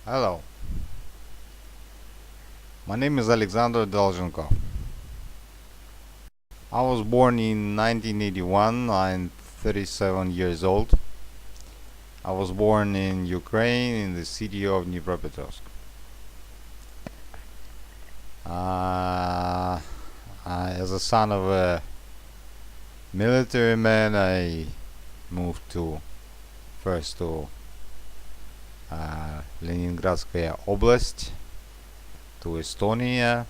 Hello, my name is Alexander Dolzhenkov. I was born in 1981. I'm 37 years old. I was born in Ukraine, in the city of Dnipropetrovsk. Uh, as a son of a military man, I moved first to Leningradskaya Oblast, to Estonia,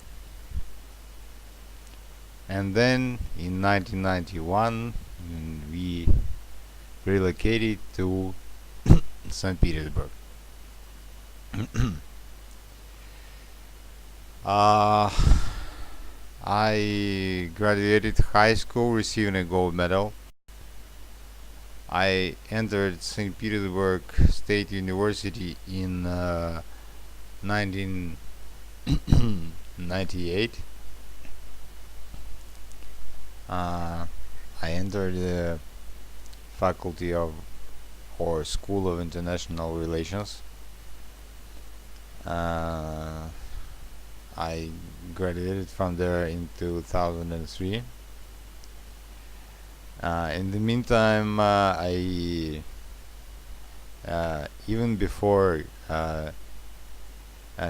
and then in 1991 we relocated to St. Petersburg. uh, I graduated high school receiving a gold medal. I entered St. Petersburg State University in 1998. I entered the faculty of or School of International Relations. I graduated from there in 2003. In the meantime, I even before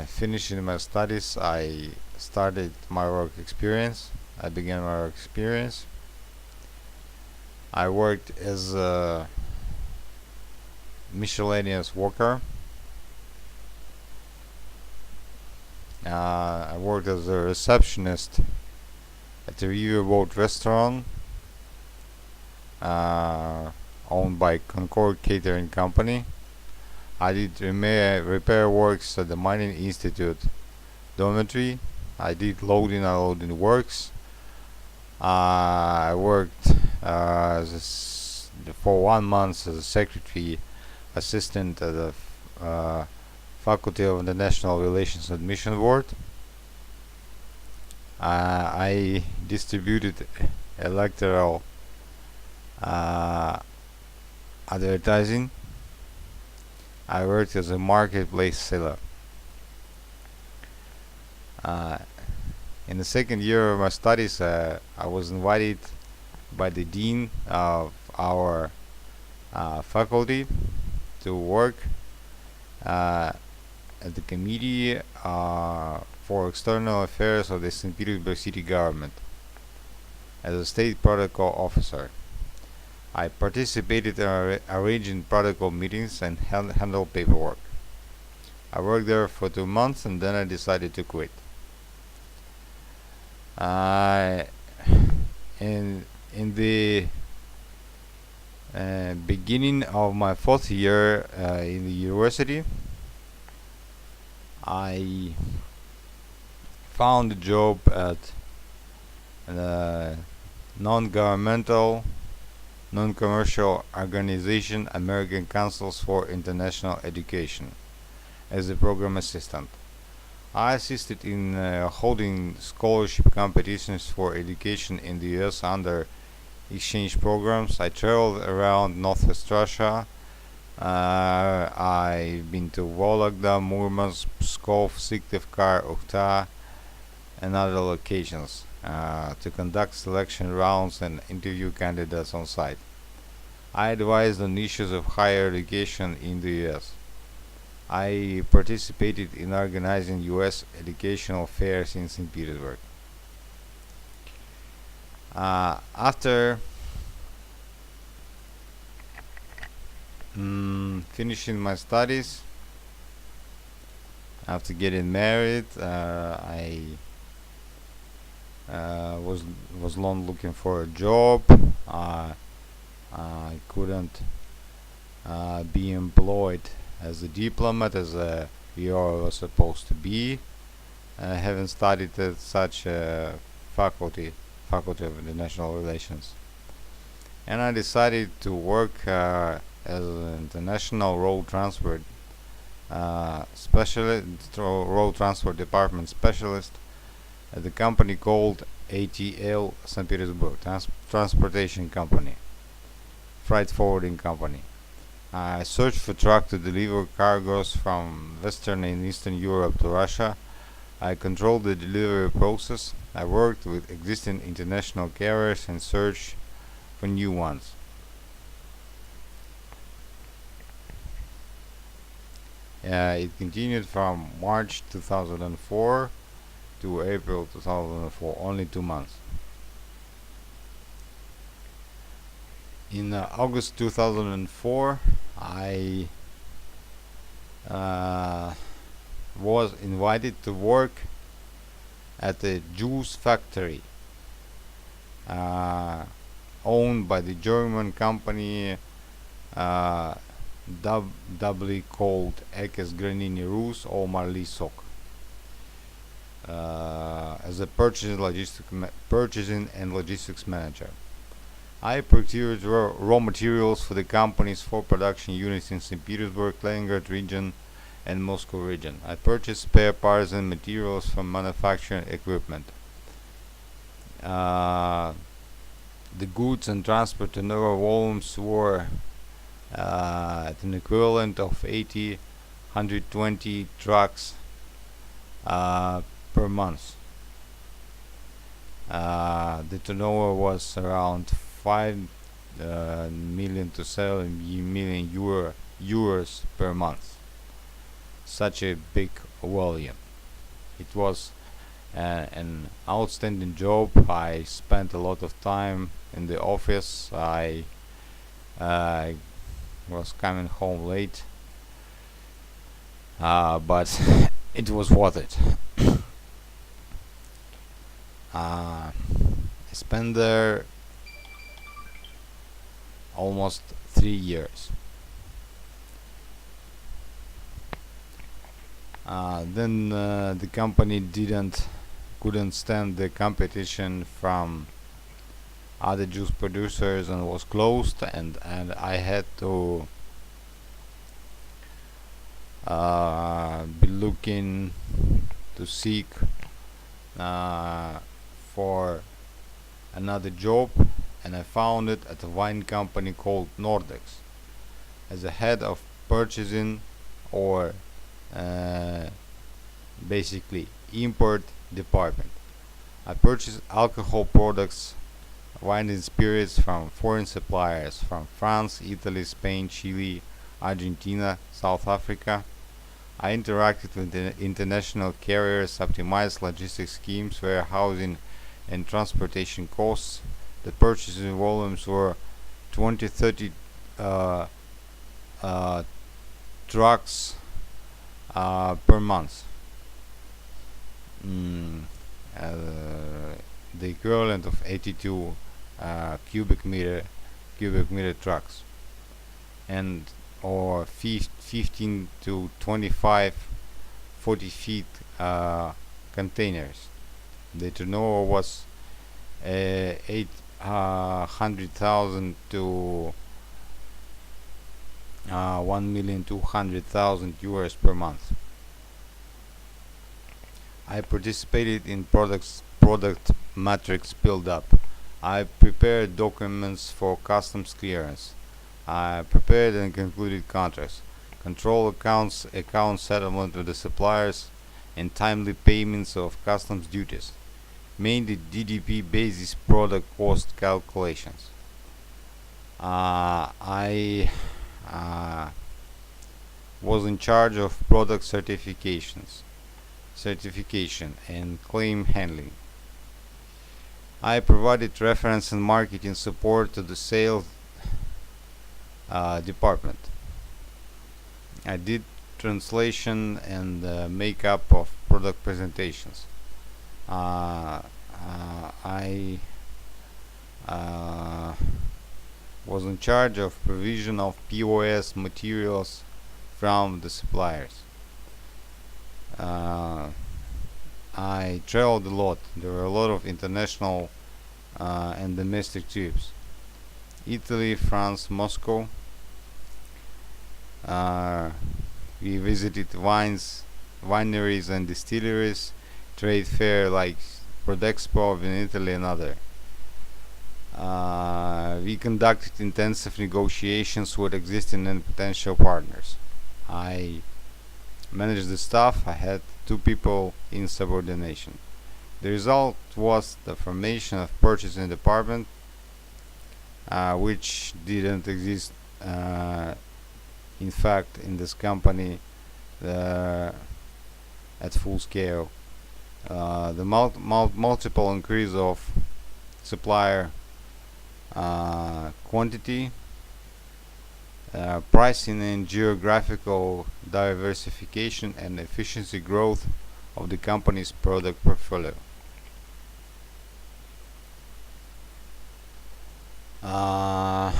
finishing my studies, I started my work experience. I began my work experience. I worked as a miscellaneous worker. I worked as a receptionist at a riverboat restaurant owned by Concord Catering Company. I did repair works at the Mining Institute dormitory. I did loading and unloading works. I worked for 1 month as a secretary assistant at the Faculty of International Relations Admission Board. I distributed electoral advertising. I worked as a marketplace seller. In the second year of my studies, I was invited by the dean of our faculty to work at the committee for external affairs of the St. Petersburg city government as a state protocol officer. I participated in arranging protocol meetings and handled paperwork. I worked there for 2 months and then I decided to quit. In the beginning of my 4th year in the university, I found a job at non-governmental, non-commercial organization American Councils for International Education as a program assistant. I assisted in holding scholarship competitions for education in the US under exchange programs. I traveled around Northwest Russia. I've been to Vologda, Murmansk, Pskov, Syktyvkar, Ukhta, and other locations to conduct selection rounds and interview candidates on site. I advised on issues of higher education in the US. I participated in organizing US educational fairs in St. Petersburg. After finishing my studies, after getting married, I was long looking for a job. I couldn't be employed as a diplomat as we all were supposed to be, having studied at such a faculty of international relations. And I decided to work as an international road transport road transport department specialist at the company called ATL St. Petersburg Transportation Company, Freight Forwarding Company. I searched for truck to deliver cargoes from Western and Eastern Europe to Russia. I controlled the delivery process. I worked with existing international carriers and searched for new ones. It continued from March 2004 to April 2004, only 2 months. In August 2004, I uh, was invited to work at a juice factory uh, owned by the German company uh, doubly called Ekes Granini Rus or Marli Sok as a purchasing and logistics manager. I procured raw materials for the company's 4 production units in St. Petersburg, Leningrad region, and Moscow region. I purchased spare parts and materials from manufacturing equipment. Uh, the goods and transport turnover volumes were at an equivalent of 120 trucks per month. The turnover was around 5 million to 7 million euros per month. Such a big volume. It was an outstanding job. I spent a lot of time in the office. I was coming home late, but it was worth it. I spent there almost 3 years. Then the company couldn't stand the competition from other juice producers and was closed, and I had to be looking to seek for another job, and I found it at a wine company called Nordex as a head of purchasing, or basically import department. I purchased alcohol products, wine and spirits from foreign suppliers from France, Italy, Spain, Chile, Argentina, South Africa. I interacted with the international carriers, optimized logistics schemes, warehousing and transportation costs. The purchasing volumes were 20-30 trucks per month. Mm, uh, the equivalent of 82 cubic meter trucks, and or 15 to 25 40 feet containers. The turnover was 800,000 to 1,200,000 euros per month. I participated in product matrix build-up. I prepared documents for customs clearance. I prepared and concluded contracts, control accounts, account settlement with the suppliers, and timely payments of customs duties, mainly DDP basis product cost calculations. I was in charge of product certification and claim handling. I provided reference and marketing support to the sales department. I did translation and makeup of product presentations. I was in charge of provision of POS materials from the suppliers. I traveled a lot. There were a lot of international and domestic trips. Italy, France, Moscow. We visited wineries and distilleries, trade fair like Prodexpo in Italy and other. we conducted intensive negotiations with existing and potential partners. I managed the staff. I had two people in subordination. The result was the formation of purchasing department, which didn't exist, in fact, in this company uh, at full scale. The multiple increase of supplier quantity, pricing and geographical diversification, and efficiency growth of the company's product portfolio. Uh,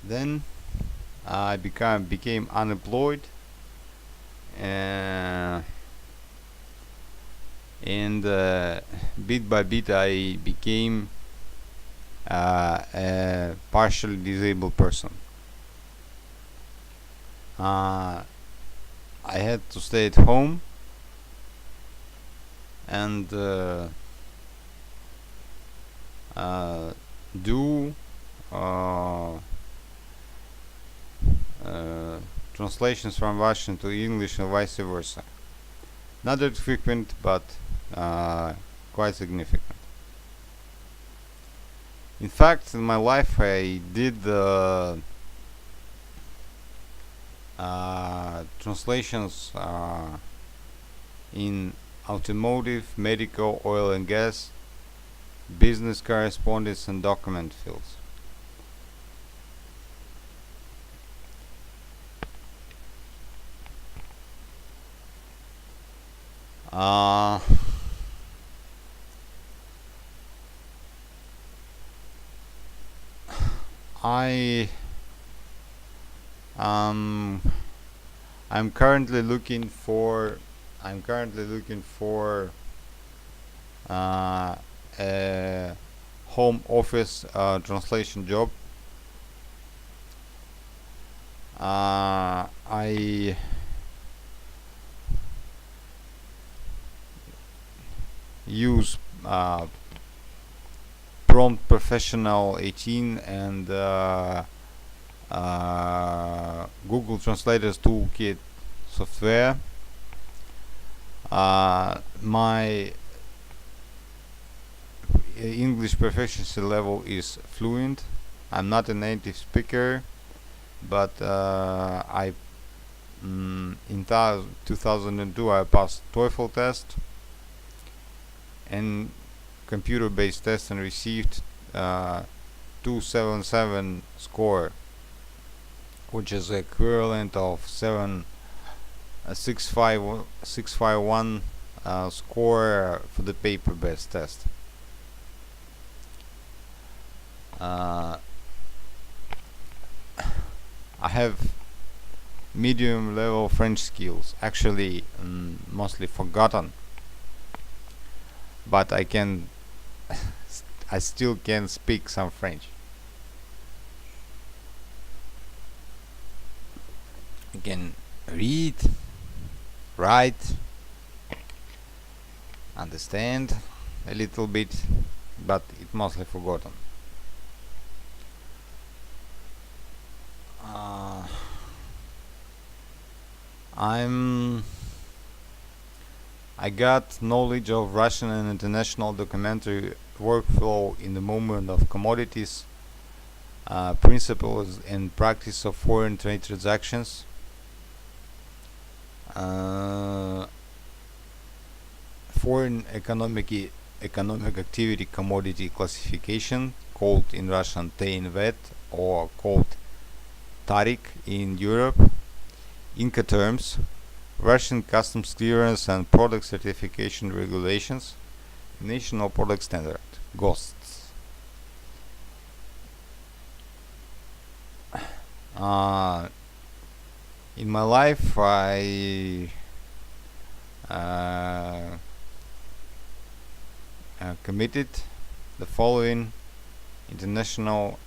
then I became unemployed, uh, and bit by bit I became a partially disabled person. I had to stay at home and do uh, translations from Russian to English and vice versa. Not that frequent, but quite significant. In fact, in my life, I did translations in automotive, medical, oil and gas, business correspondence, and document fields. Uh, I um I'm currently looking for uh, a home office translation job. I use Prompt Professional 18 and Google Translators Toolkit software. My English proficiency level is fluent. I'm not a native speaker, but in 2002 I passed TOEFL test and computer-based test and received 277 score, which is equivalent of 651 score for the paper-based test. I have medium level French skills, actually mostly forgotten, but I still can speak some French. I can read, write, understand a little bit, but it's mostly forgotten. I got knowledge of Russian and international documentary workflow in the movement of commodities, principles and practice of foreign trade transactions, foreign economic activity commodity classification, called in Russian TNVET or called Tarik in Europe, Incoterms, Russian customs clearance and product certification regulations, National Product Standard, GOSTs. In my life, I committed the following international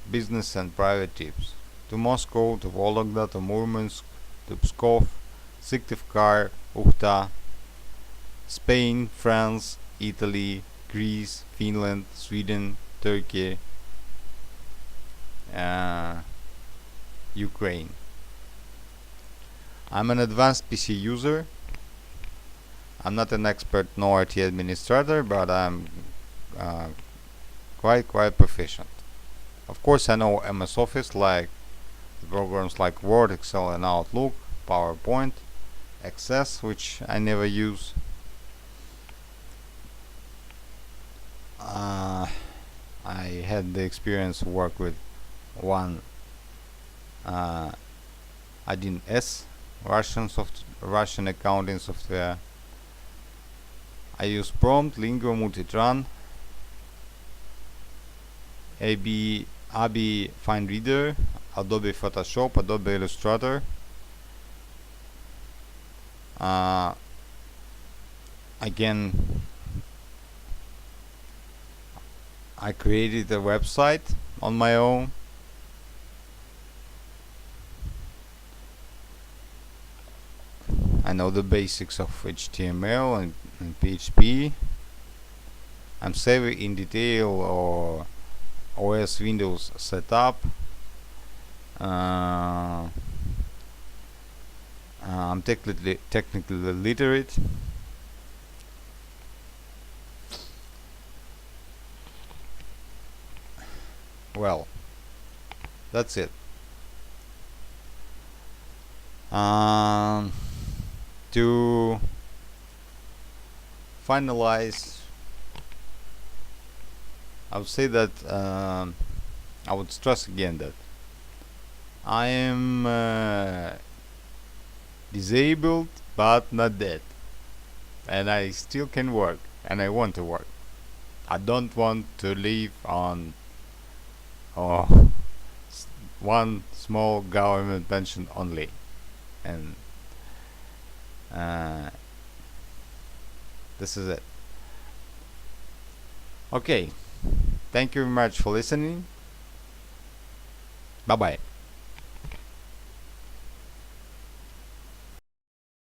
business and private trips: to Moscow, to Vologda, to Murmansk, to Pskov, Syktyvkar, Uchta, Spain, France, Italy, Greece, Finland, Sweden, Turkey, Ukraine. I'm an advanced PC user. I'm not an expert nor IT administrator, but I'm uh, quite proficient. Of course, I know MS Office, like programs like Word, Excel, and Outlook, PowerPoint, Access, which I never use. I had the experience to work with one I1S Russian accounting software. I use Prompt, Lingo, Multitran, AB Fine Reader, Adobe Photoshop, Adobe Illustrator. Again, I created a website on my own. I know the basics of HTML and PHP. I'm savvy in detail or OS Windows setup. I'm technically literate. Well, that's it. To finalize, I would say that I would stress again that I am disabled but not dead, and I still can work, and I want to work. I don't want to live on one small government pension only, and this is it. Okay, thank you very much for listening. Bye bye.